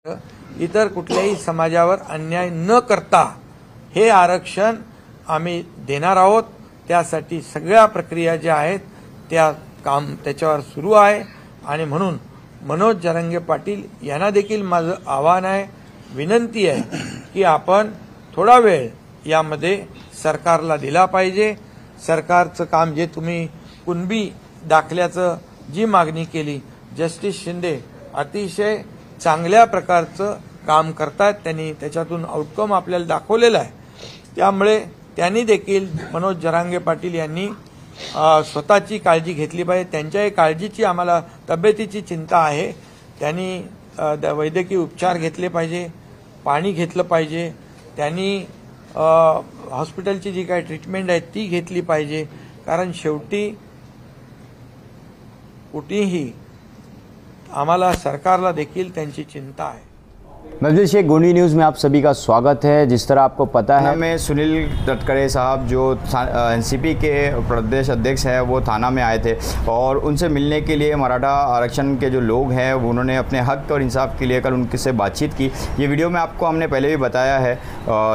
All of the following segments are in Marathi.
इतर कुठल्याही समाजावर अन्याय न करता हे आरक्षण आम्ही देणार आहोत। त्यासाठी सगळ्या प्रक्रिया ज्या आहेत त्या काम त्याच्यावर सुरू आहे आणि म्हणून मनोज जरांगे पाटील यांना देखील माझं आव्हान आहे, विनंती आहे की आपण थोडा वेळ यामध्ये सरकारला दिला पाहिजे। सरकारचं काम जे तुम्ही कुणबी दाखल्याचं जी मागणी केली, जस्टिस शिंदे अतिशय चांगल्या प्रकारचं काम करतात, त्यांनी त्याच्यातून आउटकम आपल्याला दाखवलेला आहे। त्यामुळे त्यांनी देखील मनोज जरांगे पाटील यांनी स्वतःची काळजी घेतली पाहिजे। त्यांच्याही काळजीची आम्हाला तब्येतीची चिंता आहे। त्यांनी वैद्यकीय उपचार घेतले पाहिजे, पाणी घेतलं पाहिजे, त्यांनी हॉस्पिटलची जी काही ट्रीटमेंट आहे ती घेतली पाहिजे, कारण शेवटी कुठेही आम्हाला सरकारला देखील त्यांची चिंता आहे। मजलिस शेख गोंडी न्यूज़ में आप सभी का स्वागत है। जिस तरह आपको पता है मैं सुनील तटकरे साहब जो एनसीपी के प्रदेश अध्यक्ष हैं वो थाना में आए थे और उनसे मिलने के लिए मराठा आरक्षण के जो लोग हैं उन्होंने अपने हक और इंसाफ के लिए कल उनसे बातचीत की। ये वीडियो में आपको हमने पहले भी बताया है,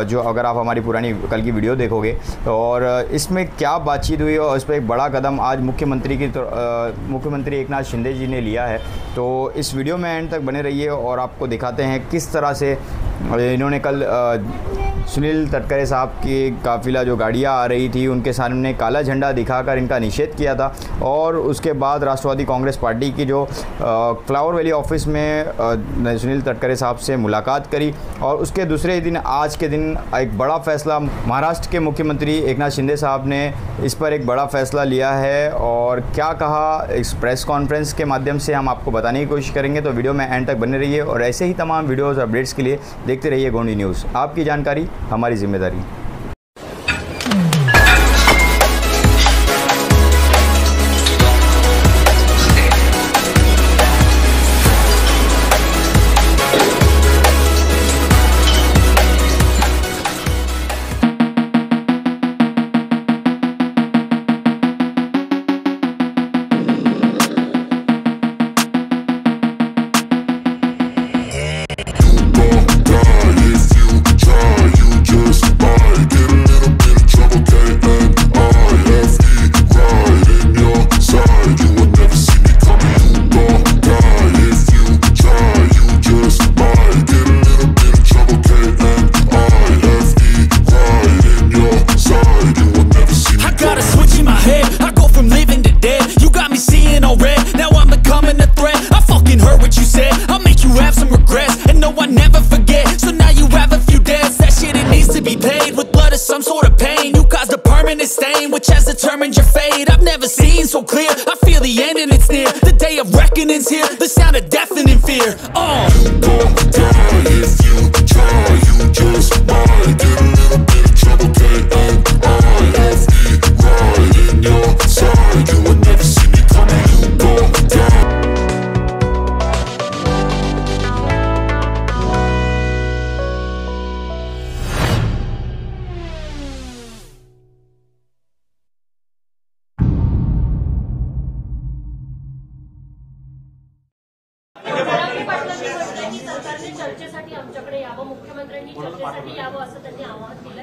जो अगर आप हमारी पुरानी कल की वीडियो देखोगे, और इसमें क्या बातचीत हुई और इस पर एक बड़ा कदम आज मुख्यमंत्री एकनाथ शिंदे जी ने लिया है। तो इस वीडियो में एंड तक बने रहिए और आपको दिखाते हैं किस तरह से इन्होंने कल सुनील तटकरे साहब की काफ़िला जो गाड़ियाँ आ रही थी उनके सामने काला झंडा दिखाकर इनका निषेध किया था। और उसके बाद राष्ट्रवादी कांग्रेस पार्टी की जो फ्लावर वैली ऑफिस में सुनील तटकरे साहब से मुलाकात करी और उसके दूसरे दिन आज के दिन एक बड़ा फैसला महाराष्ट्र के मुख्यमंत्री एकनाथ शिंदे साहब ने इस पर एक बड़ा फैसला लिया है। और क्या कहा इस प्रेस कॉन्फ्रेंस के माध्यम से हम आपको बताने की कोशिश करेंगे। तो वीडियो में एंड तक बने रहिए और ऐसे ही तमाम वीडियोज़ अपडेट्स के लिए देखते रहिए गोंडी न्यूज़। आपकी जानकारी हमारी जिम्मेदारी। Some sort of pain, you caused a permanent stain which has determined your fate. I've never seen so clear, I feel the end and it's near. The day of reckoning's here, the sound of deafening fear. You gon' die if you try, you just might get a little bit of trouble, K-N-I-F-E, right in your side. You will never see me coming, you gon' die.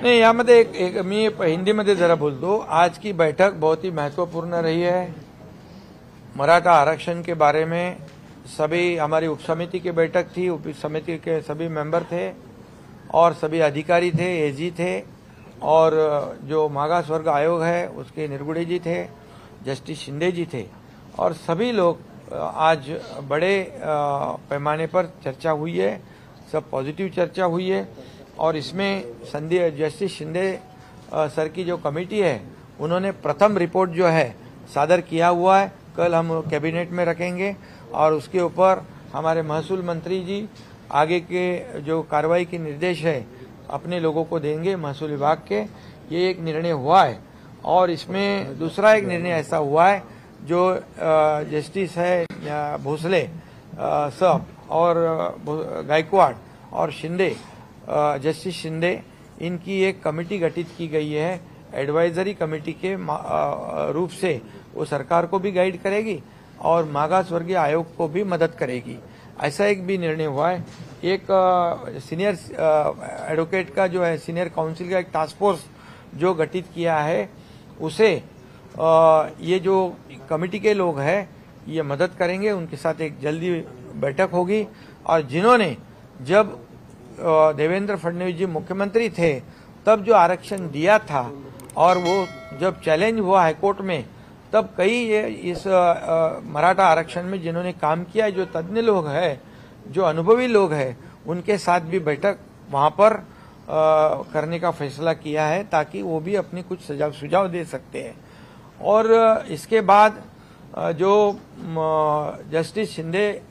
नहीं, यामध्ये एक मी हिंदी में जरा बोल दो। आज की बैठक बहुत ही महत्वपूर्ण रही है। मराठा आरक्षण के बारे में सभी हमारी उप समिति की बैठक थी, उप समिति के सभी मेंबर थे और सभी अधिकारी थे, एजी थे और जो मागास वर्ग आयोग है उसके निर्गुड़े जी थे, जस्टिस शिंदे जी थे और सभी लोग आज बड़े पैमाने पर चर्चा हुई है, सब पॉजिटिव चर्चा हुई है। और इसमें जस्टिस शिंदे सर की जो कमेटी है उन्होंने प्रथम रिपोर्ट जो है सादर किया हुआ है, कल हम कैबिनेट में रखेंगे और उसके ऊपर हमारे महसूल मंत्री जी आगे के जो कार्रवाई के निर्देश है अपने लोगों को देंगे महसूल विभाग के। ये एक निर्णय हुआ है और इसमें दूसरा एक निर्णय ऐसा हुआ है जो जस्टिस है भोसले साहब और गायकवाड़ और शिंदे, जस्टिस शिंदे, इनकी एक कमेटी गठित की गई है एडवाइजरी कमेटी के रूप से। वो सरकार को भी गाइड करेगी और मागास वर्गीय आयोग को भी मदद करेगी। ऐसा एक भी निर्णय हुआ है। एक सीनियर एडवोकेट का जो है सीनियर काउंसिल का एक टास्क फोर्स जो गठित किया है, उसे ये जो कमेटी के लोग हैं ये मदद करेंगे। उनके साथ एक जल्दी बैठक होगी। और जिन्होंने जब देवेंद्र फडणवीस जी मुख्यमंत्री थे तब जो आरक्षण दिया था और वो जब चैलेंज हुआ हाईकोर्ट में, तब कई ये इस मराठा आरक्षण में जिन्होंने काम किया, जो तज्ञ लोग हैं, जो अनुभवी लोग हैं, उनके साथ भी बैठक वहां पर करने का फैसला किया है ताकि वो भी अपनी कुछ सुझाव दे सकते हैं। और इसके बाद जो जस्टिस शिंदे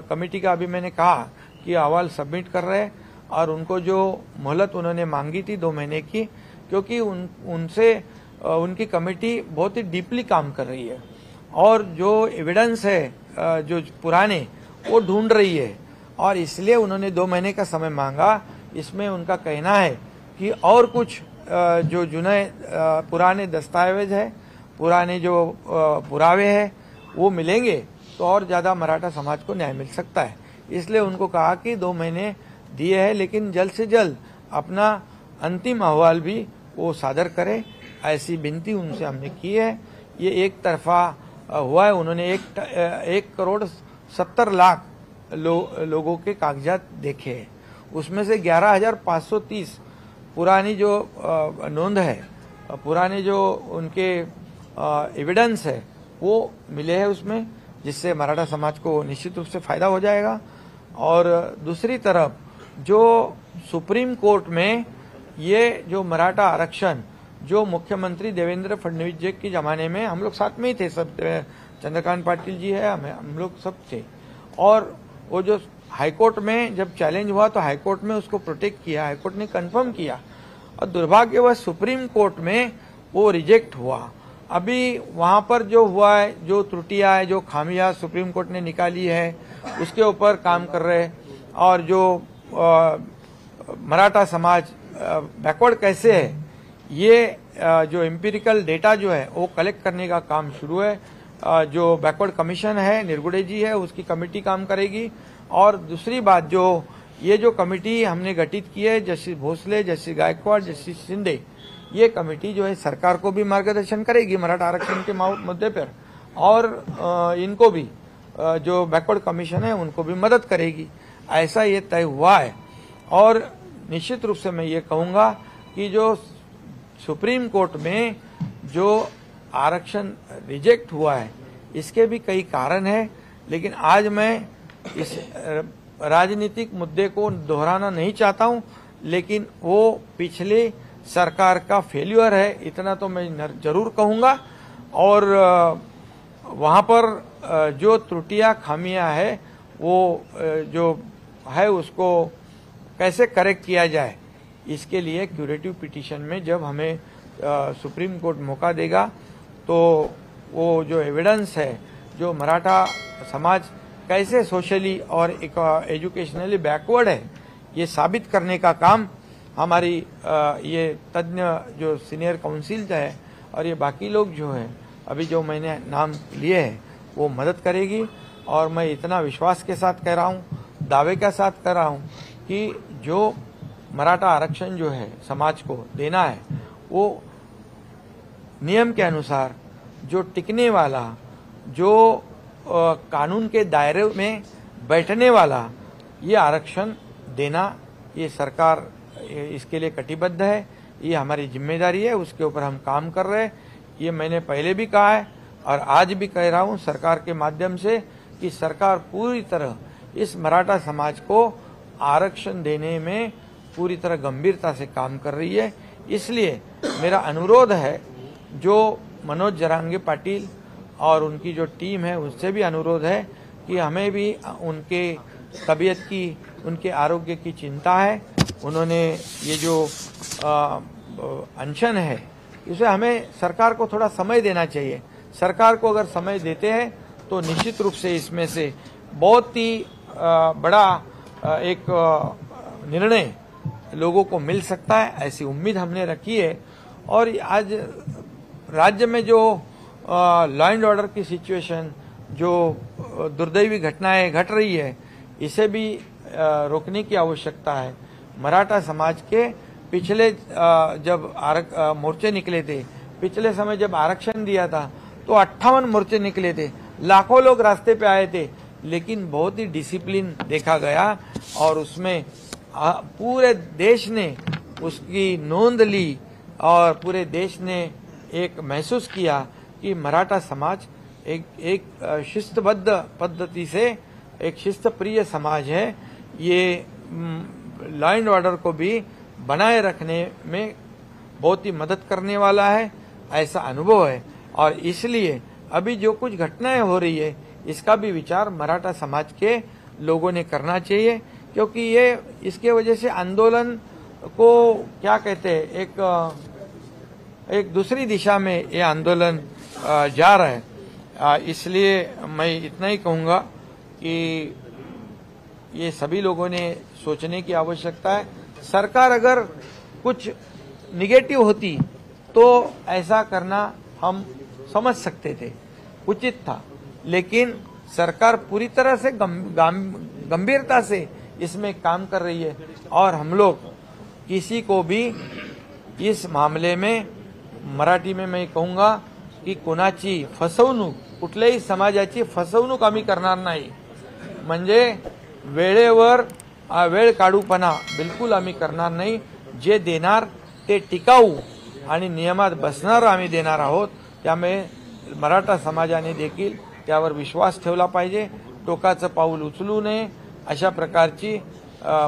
कमेटी का अभी मैंने कहा कि अहवाल सबमिट कर रहे हैं और उनको जो मोहलत उन्होंने मांगी थी 2 महीने की, क्योंकि उनसे उनकी कमेटी बहुत ही डीपली काम कर रही है और जो एविडेंस है जो पुराने वो ढूंढ रही है और इसलिए उन्होंने 2 महीने का समय मांगा। इसमें उनका कहना है कि और कुछ जो पुराने दस्तावेज है, पुराने जो पुरावे हैं वो मिलेंगे तो और ज्यादा मराठा समाज को न्याय मिल सकता है। इसलिए उनको कहा कि 2 महीने दिए हैं, लेकिन जल्द से जल्द अपना अंतिम अहवाल भी वो सादर करे, ऐसी विनती उनसे हमने की है। ये एक तरफा हुआ है। उन्होंने 1,70,00,000 लोगों के कागजात देखे हैं, उसमें से 11,530 पुरानी जो नोंद है, पुराने जो उनके एविडेंस है वो मिले हैं उसमें, जिससे मराठा समाज को निश्चित रूप से फायदा हो जाएगा। और दूसरी तरफ जो सुप्रीम कोर्ट में ये जो मराठा आरक्षण जो मुख्यमंत्री देवेंद्र फडणवीस जी के जमाने में हम लोग साथ में ही थे, सब चंद्रकांत पाटिल जी है, हम लोग सब थे, और वो जो हाईकोर्ट में जब चैलेंज हुआ तो हाईकोर्ट में उसको प्रोटेक्ट किया, हाईकोर्ट ने कंफर्म किया और दुर्भाग्यवश सुप्रीम कोर्ट में वो रिजेक्ट हुआ। अभी वहां पर जो हुआ है, जो त्रुटियां है, जो खामियां सुप्रीम कोर्ट ने निकाली है, उसके ऊपर काम कर रहे हैं। और जो मराठा समाज बैकवर्ड कैसे है, ये जो एम्पिरिकल डेटा जो है वो कलेक्ट करने का काम शुरू है। जो बैकवर्ड कमीशन है, निरगुडे जी है, उसकी कमेटी काम करेगी। और दूसरी बात, जो ये जो कमेटी हमने गठित की है, justice Bhosale, justice Gaikwad, justice Shinde, ये कमेटी जो है सरकार को भी मार्गदर्शन करेगी मराठा आरक्षण के मुद्दे पर, और इनको भी जो बैकवर्ड कमीशन है उनको भी मदद करेगी, ऐसा ये तय हुआ है। और निश्चित रूप से मैं ये कहूंगा कि जो सुप्रीम कोर्ट में जो आरक्षण रिजेक्ट हुआ है इसके भी कई कारण है, लेकिन आज मैं इस राजनीतिक मुद्दे को दोहराना नहीं चाहता हूं, लेकिन वो पिछले सरकार का फेल्यूर है, इतना तो मैं जरूर कहूंगा। और वहां पर जो त्रुटियां खामियां है वो जो है उसको कैसे करेक्ट किया जाए, इसके लिए क्यूरेटिव पिटीशन में जब हमें सुप्रीम कोर्ट मौका देगा तो वो जो एविडेंस है, जो मराठा समाज कैसे सोशली और एजुकेशनली बैकवर्ड है, ये साबित करने का काम हमारी ये तज्ञ जो सीनियर काउंसिल है और ये बाकी लोग जो हैं अभी जो मैंने नाम लिए हैं वो मदद करेगी। और मैं इतना विश्वास के साथ कह रहा हूँ, दावे के साथ कह रहा हूँ कि जो मराठा आरक्षण जो है समाज को देना है वो नियम के अनुसार जो टिकने वाला, जो कानून के दायरे में बैठने वाला ये आरक्षण देना, ये सरकार इसके लिए कटिबद्ध है, ये हमारी जिम्मेदारी है, उसके ऊपर हम काम कर रहे हैं। ये मैंने पहले भी कहा है और आज भी कह रहा हूँ सरकार के माध्यम से कि सरकार पूरी तरह इस मराठा समाज को आरक्षण देने में पूरी तरह गंभीरता से काम कर रही है। इसलिए मेरा अनुरोध है, जो मनोज जरांगे पाटिल और उनकी जो टीम है उससे भी अनुरोध है कि हमें भी उनके तबीयत की, उनके आरोग्य की चिंता है। उन्होंने ये जो अनशन है इसे हमें सरकार को थोड़ा समय देना चाहिए। सरकार को अगर समय देते हैं तो निश्चित रूप से इसमें से बहुत ही बड़ा एक निर्णय लोगों को मिल सकता है, ऐसी उम्मीद हमने रखी है। और आज राज्य में जो लॉ एंड ऑर्डर की सिचुएशन, जो दुर्दैवी घटनाएं घट रही है, इसे भी रोकने की आवश्यकता है। मराठा समाज के पिछले जब मोर्चे निकले थे, पिछले समय जब आरक्षण दिया था तो 58 मोर्चे निकले थे, लाखों लोग रास्ते पे आए थे, लेकिन बहुत ही डिसिप्लिन देखा गया और उसमें पूरे देश ने उसकी नोंद ली और पूरे देश ने एक महसूस किया कि मराठा समाज एक शिस्तबद्ध पद्धति से एक शिस्तप्रिय समाज है। ये लॉ एंड ऑर्डर को भी बनाए रखने में बहुत ही मदद करने वाला है, ऐसा अनुभव है। और इसलिए अभी जो कुछ घटनाएं हो रही है इसका भी विचार मराठा समाज के लोगों ने करना चाहिए, क्योंकि ये इसके वजह से आंदोलन को क्या कहते हैं, एक दूसरी दिशा में ये आंदोलन जा रहा है। इसलिए मैं इतना ही कहूंगा कि ये सभी लोगों ने सोचने की आवश्यकता है। सरकार अगर कुछ निगेटिव होती तो ऐसा करना हम समझ सकते थे, उचित था, लेकिन सरकार पूरी तरह से गंभीरता से इसमें काम कर रही है और हम लोग किसी को भी इस मामले में, मराठी में मैं कहूंगा की कोणाची फसवणूक, कुठल्याही समाजाची फसवणूक आम्ही करणार नाही। म्हणजे वेळेवर वेळ काढूपणा बिलकुल आम्ही करणार नाही। जे देणार ते टिकाऊ आणि नियमात बसणार आम्ही देणार आहोत। त्यामुळे मराठा समाजाने देखील त्यावर विश्वास ठेवला पाहिजे, टोकाचं पाऊल उचलू नये, अशा प्रकारची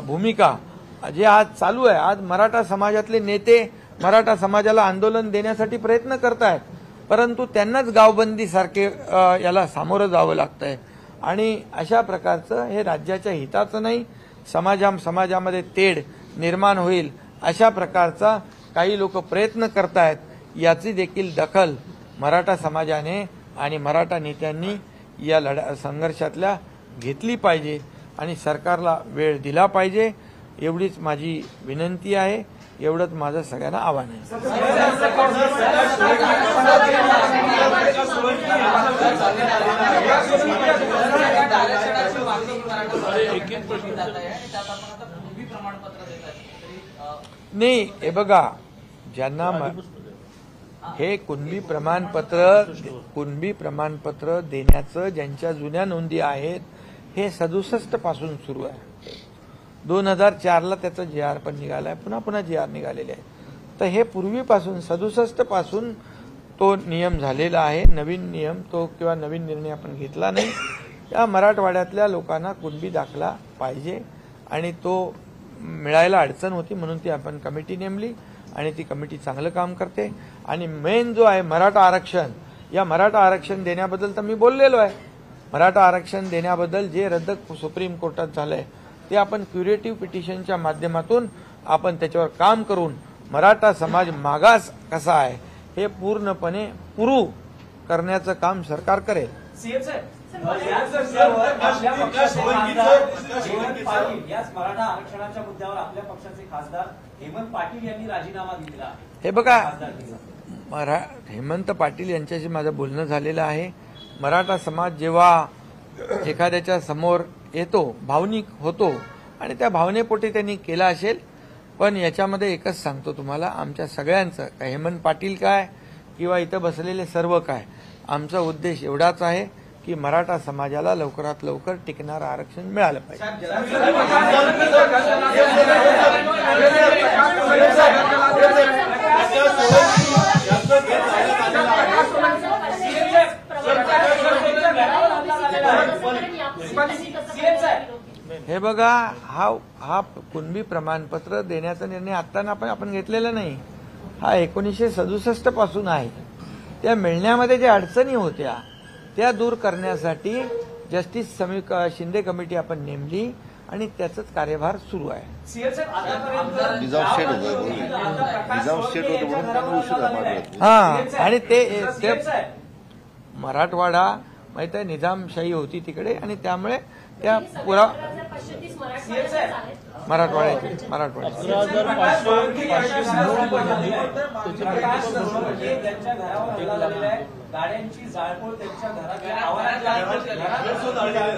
भूमिका जे आज चालू आहे। आज मराठा समाजातले नेते मराठा समाजाला आंदोलन देण्यासाठी प्रयत्न करतायत, परंतु त्यांनाच गावबंदी सारखे याला सामोरं जावं लागतंय आणि अशा प्रकारचं हे राज्याच्या हिताचं नाही। समाजामध्ये तेढ निर्माण होईल अशा प्रकारचा काही लोक प्रयत्न करतायत, याची देखील दखल मराठा समाजाने आणि मराठा नेत्यांनी या संघर्षातल्या घेतली पाहिजे आणि सरकारला वेळ दिला पाहिजे, एवढीच माझी विनंती आहे, एवढंच माझं सगळ्यांना आव्हान आहे। नाही, हे बघा, ज्यांना हे कुणबी प्रमाणपत्र देण्याचं ज्यांच्या जुन्या नोंदी आहेत हे 67 पासून सुरू आहे। 2004ला त्याचा GR पण निघालाय, पुन्हा GR निघालेले आहे। तर हे पूर्वीपासून 67 पासून तो नियम झालेला आहे। नवीन नियम तो किंवा नवीन निर्णय आपण घेतला नाही। या मराठवाड्यातल्या लोकांना कुणबी दाखला पाहिजे आणि तो मिळायला अडचण होती, म्हणून ती आपण कमिटी नेमली आणि ती कमिटी चांगलं काम करते। आणि मेन जो आहे मराठा आरक्षण, या मराठा आरक्षण देण्याबद्दल तर मी बोललेलो आहे। मराठा आरक्षण देण्याबद्दल जे रद्द सुप्रीम कोर्टात झालंय ते आपण क्युरेटिव्ह पिटिशनच्या माध्यमातून आपण त्याच्यावर काम करून मराठा समाज मागास कसा आहे हे पूर्णपणे पुरू करण्याचं काम सरकार करेल। मराठा आरक्षणाच्या मुद्द्यावर आपल्या पक्षाचे खासदार हेमंत पाटील यांनी राजीनामा दिला। हे बघा, हेमंत पाटील यांच्याशी माझं बोलणं झालेलं आहे। मराठा समाज जेव्हा एखाद्याच्या समोर येतो, भावनिक होतो आणि त्या भावनेपोटी त्यांनी केला असेल, पण याच्यामध्ये एकच सांगतो तुम्हाला, आमच्या सगळ्यांचं, काय हेमंत पाटील काय किंवा इथं बसलेले सर्व काय, आमचा उद्देश एवढाच आहे की मराठा समाजाला लवकरात लवकर टिकणारं आरक्षण मिळालं पाहिजे। हे बघा, हा कुणबी प्रमाणपत्र देण्याचा निर्णय आता आपण घेतलेला नाही, हा 1967 पासून आहे। त्या मिळण्यामध्ये ज्या अडचणी होत्या त्या दूर करण्यासाठी जस्टिस शिंदे कमिटी आपण नेमली आणि त्याचाच कार्यभार सुरू आहे। आणि ते मराठवाडा माहित आहे निजामशाही होती तिकडे आणि त्यामुळे त्या पुरा मराठवाड्याची त्यांच्या घरावर हल्ला झालेला आहे, गाड्यांची जाळपोळ त्यांच्या घरात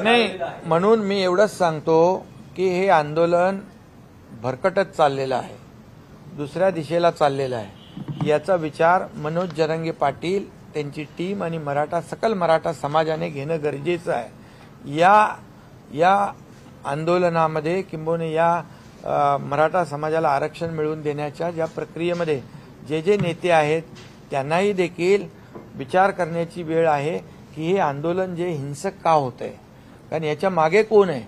नाही. म्हणून मी एवढंच सांगतो की हे आंदोलन भरकटत चाललेलं आहे, दुसऱ्या दिशेला चाललेलं आहे. याचा विचार मनोज जरांगे पाटील, त्यांची टीम आणि सकल मराठा समाजाने घेणं गरजेचं आहे. या आंदोलनामध्ये किंबहुना या मराठा समाजाला आरक्षण मिळवून देण्याच्या ज्या प्रक्रियेमध्ये जे नेते आहेत त्यांनाही देखील विचार करण्याची वेळ आहे की हे आंदोलन जे हिंसक का होत आहे, कारण याच्या मागे कोण आहे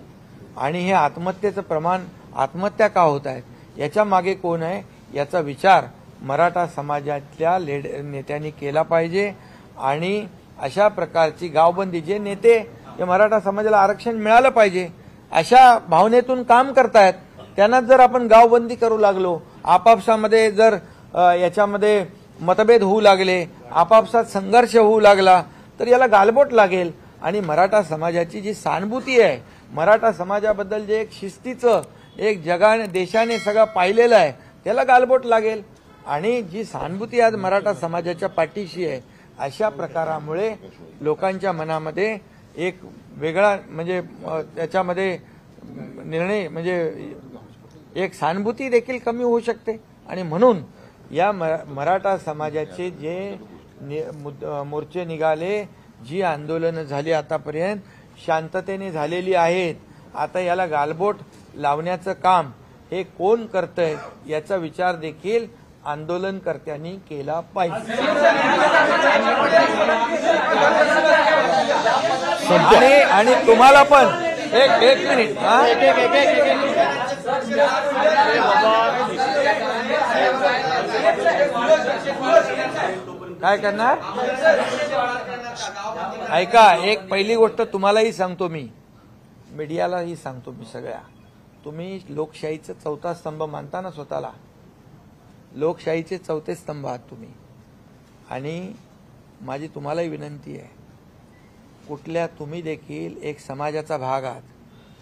आणि हे आत्महत्येचं प्रमाण, आत्महत्या का होत आहेत, याच्या मागे कोण आहे याचा विचार मराठा समाजातल्या नेत्यांनी केला पाहिजे. आणि अशा प्रकारची गावबंदी, जे नेते हे मराठा समाजाला आरक्षण मिळालं पाहिजे अशा भावनेतून काम करतायत, त्यांना जर आपण गावबंदी करू लागलो, आपापसामध्ये जर याच्यामध्ये मतभेद होऊ लागले, आपापसात संघर्ष होऊ लागला तर याला गालबोट लागेल. आणि मराठा समाजाची जी सहानुभूती आहे, मराठा समाजाबद्दल जे एक शिस्तीचं एक जगाने देशाने सगळं पाहिलेलं आहे त्याला गालबोट लागेल. आणि जी सहानुभूती आज मराठा समाजाच्या पाठीशी आहे, अशा प्रकारामुळे लोकांच्या मनामध्ये एक वेगळा म्हणजे त्याच्यामध्ये निर्णय म्हणजे एक सहानुभूती देखील कमी होऊ शकते. आणि म्हणून या मराठा समाजाचे जे मोर्चे निघाले, जी आंदोलनं झाली आतापर्यंत शांततेने झालेली आहेत, आता याला गालबोट लावण्याचं काम हे कोण करतंय याचा विचार देखील आंदोलनकर्त्यांनी केला पाहिजे. आणि तुम्हाला पण एक मिनिट काय करणार ऐका, एक पहिली गोष्ट तुम्हालाही सांगतो, मी मीडियालाही सांगतो, मी सगळ्या, तुम्ही लोकशाहीचा चौथा स्तंभ मानता ना स्वतःला, लोकशाहीचे चौथे स्तंभ आहात तुम्ही. आणि माझी तुम्हालाही विनंती आहे, तुम्ही देखील एक समाजाचा भाग आहात,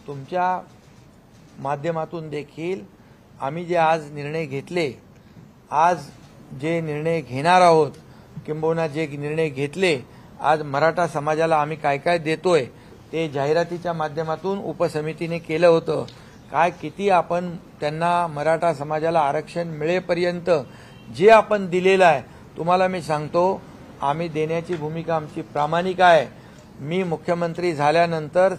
तुमच्या माध्यमातून देखील आम्ही जे आज निर्णय घेतले, आज जे निर्णय घेणार आहोत, किंबहुना जे निर्णय घेतले, आज मराठा समाजाला आम्ही काय काय देतोय ते जाहिरातीच्या माध्यमातून उपसमितीने केलं होतं. काय किती आपण त्यांना मराठा समाजाला आरक्षण मिळेपर्यंत जे आपण दिलेलं आहे, तुम्हाला मी सांगतो, आम्ही देण्याची भूमिका आमची प्रामाणिक आहे. मी मुख्यमंत्री झाल्यानंतर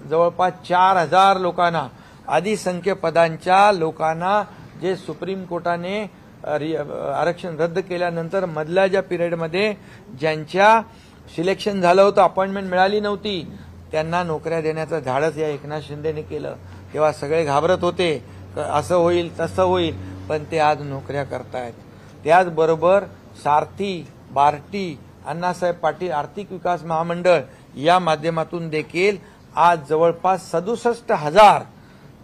जवळपास 4000 लोकांना, अधिसंख्य पदांच्या लोकांना, जे सुप्रीम कोर्टाने आरक्षण रद्द केल्यानंतर मधल्या ज्या पिरियडमध्ये ज्यांच्या सिलेक्शन झालं होतं, अपॉइंटमेंट मिळाली नव्हती, त्यांना नोकऱ्या देण्याचं धाडस या एकनाथ शिंदेने केलं. तेव्हा सगळे घाबरत होते, असं होईल तसं होईल, पण ते आज नोकऱ्या करतायत. त्याचबरोबर सारथी, बार्टी, अण्णासाहेब पाटील आर्थिक विकास महामंडळ या माध्यमातून देखील आज जवळपास 67,000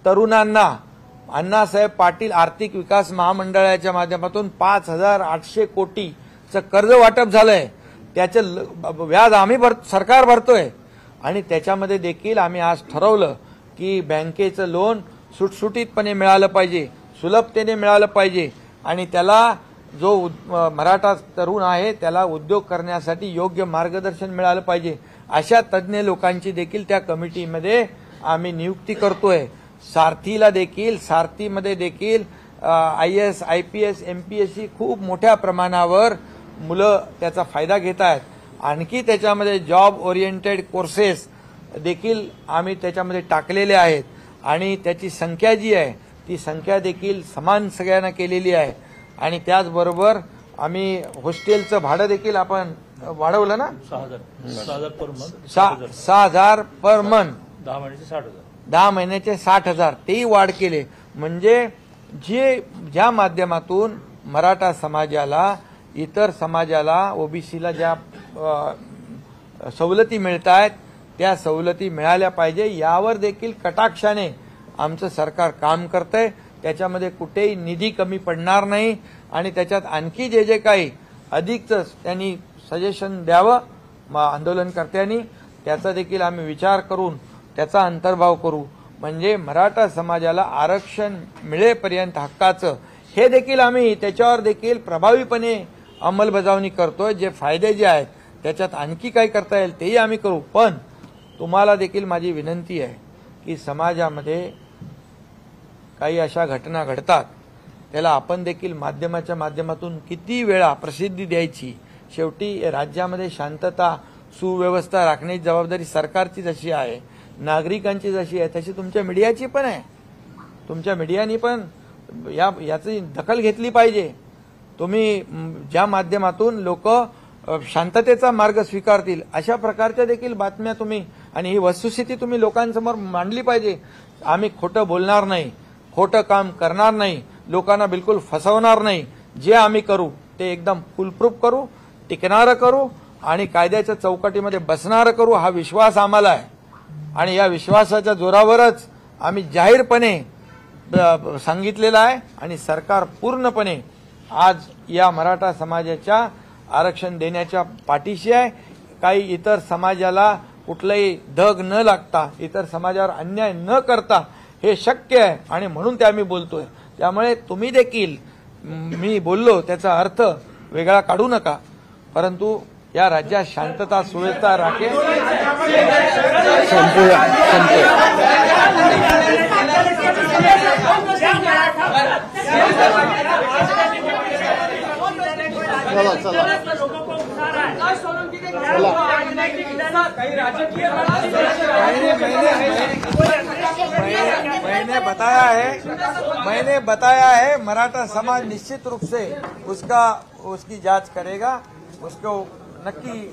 तरुणांना अण्णासाहेब पाटील आर्थिक विकास महामंडळाच्या माध्यमातून 5,800 कोटीचं कर्ज वाटप झालंय. त्याचं व्याज आम्ही सरकार भरतोय. आणि त्याच्यामध्ये देखील आम्ही आज ठरवलं की बँकेचं लोन सुटसुटीतपणे मिळालं पाहिजे, सुलभतेने मिळालं पाहिजे. आणि त्याला जो मराठा तरुण आहे त्याला उद्योग करण्यासाठी योग्य मार्गदर्शन मिळालं पाहिजे. अशा तज्ज्ञ लोकांची देखील त्या कमिटीमध्ये आम्ही नियुक्ती करतोय. सारथीला देखील, सारथीमध्ये देखील IAS, IPS, MPSC खूप मोठ्या प्रमाणावर मुलं त्याचा फायदा घेत आहेत. आणखी त्याच्यामध्ये जॉब ओरिएंटेड कोर्सेस देखील आम्ही त्याच्यामध्ये टाकलेले आहेत. आणि त्याची संख्या जी आहे ती संख्या देखील समान सगळ्यांना केलेली आहे. आणि त्याचबरोबर आम्ही हॉस्टेलचं भाडं देखील आपण वाढवलं ना, 6,000 पर मंथ, 6,000 पर मंथ, 10 महिन्याचे 60,000, 10 महिन्याचे 60,000 तेही वाढ केले. म्हणजे ज्या माध्यमातून मराठा समाजाला, इतर समाजाला, ओबीसीला ज्या सवलती मिळत आहेत त्या सवलती मिळाल्या पाहिजे, यावर देखील कटाक्षाने आमचं सरकार काम करतंय. त्याच्यामध्ये कुठेही निधी कमी पडणार नाही. आणि त्याच्यात आणखी जे काही अधिकच त्यांनी सजेशन द्यावं आंदोलनकर्त्यांनी, त्याचा देखील आम्ही विचार करून त्याचा अंतर्भाव करू. म्हणजे मराठा समाजाला आरक्षण मिळेपर्यंत हक्काचं हे देखील आम्ही त्याच्यावर देखील प्रभावीपणे अंमलबजावणी करतोय। जे फायदे जे आहेत त्याच्यात आणखी काय करता येईल तेही आम्ही करू। पण तुम्हाला देखील माझी विनंती आहे की समाजामध्ये काही अशा घटना घडतात त्याला आपण देखील माध्यमाच्या माध्यमातून किती वेळा प्रसिद्धी द्यायची। शेवटी राज्यामध्ये शांतता सुव्यवस्था राखण्याची जबाबदारी सरकारची जशी आहे, नागरिकांची जशी आहे, तशी तुमच्या मीडियाची पण आहे। तुमच्या मीडियानी पण याची दखल घेतली पाहिजे। तुम्ही ज्या माध्यमातून लोक शांततेचा मार्ग स्वीकारतील अशा प्रकारच्या देखील बातम्या तुम्ही आणि ही वस्तुस्थिती तुम्ही लोकांसमोर मांडली पाहिजे। आम्ही खोटं बोलणार नाही, खोटं काम करणार नाही, लोकांना बिलकुल फसवणार नाही। जे आम्ही करू ते एकदम फुलप्रूफ करू, टिकणारं करू आणि कायद्याच्या चौकटीमध्ये बसणारं करू हा विश्वास आम्हाला आहे। आणि या विश्वासाच्या जोरावरच आम्ही जाहीरपणे सांगितलेलं आहे आणि सरकार पूर्णपणे आज या मराठा समाजाच्या आरक्षण देण्याच्या पाठीशी आहे। काही इतर समाजाला कुठलाही धग न लागता, इतर समाजावर अन्याय न करता हे शक्य आहे आणि म्हणून ते आम्ही बोलतोय। त्यामुळे तुम्ही देखील मी बोललो त्याचा अर्थ वेगळा काढू नका, परंतु या राज्यात शांतता सुव्यवस्था राखेल। मैंने बताया है मराठा समाज निश्चित रूप से उसकी जांच करेगा, उसको नक्की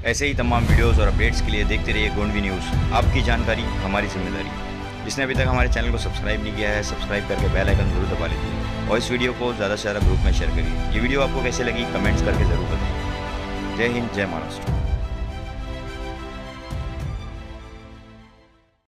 ऐसे ही तमाम वीडियोस और अपडेट्स के लिए देखते रहिए गोंडवी न्यूज़। आपकी जानकारी हमारी जिम्मेदारी। जिसने अभी तक हमारे चैनल को सब्सक्राइब नहीं किया है, सब्सक्राइब करके बेल आइकन जरूर दबा लीजिए और इस वीडियो को ज़्यादा से ज़्यादा ग्रुप में शेयर करिए। ये वीडियो आपको कैसे लगी कमेंट्स करके ज़रूर बताइए। जय हिंद, जय महाराष्ट्र।